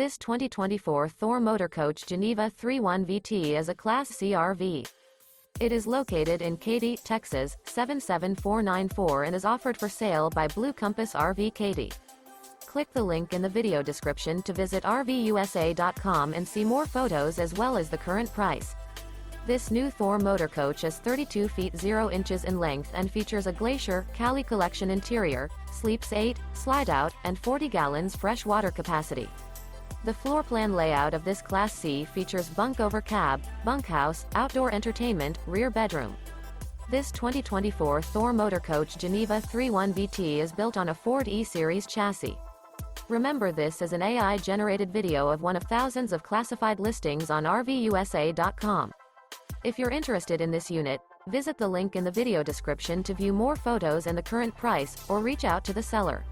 This 2024 Thor Motor Coach Geneva 3.1 VT is a Class C RV. It is located in Katy, Texas, 77494 and is offered for sale by Blue Compass RV Katy. Click the link in the video description to visit RVUSA.com and see more photos as well as the current price. This new Thor Motor Coach is 32 feet 0 inches in length and features a GLACIER, CALI Collection interior, sleeps 8, Slideout, and 40 gallons fresh water capacity. The floor plan layout of this Class C features Bunk Over Cab, Bunkhouse, outdoor entertainment, rear bedroom. This 2024 Thor Motor Coach Geneva 3.1 VT is built on a Ford E-Series chassis. Remember, this is an AI-generated video of one of thousands of classified listings on RVUSA.com. If you're interested in this unit, visit the link in the video description to view more photos and the current price, or reach out to the seller.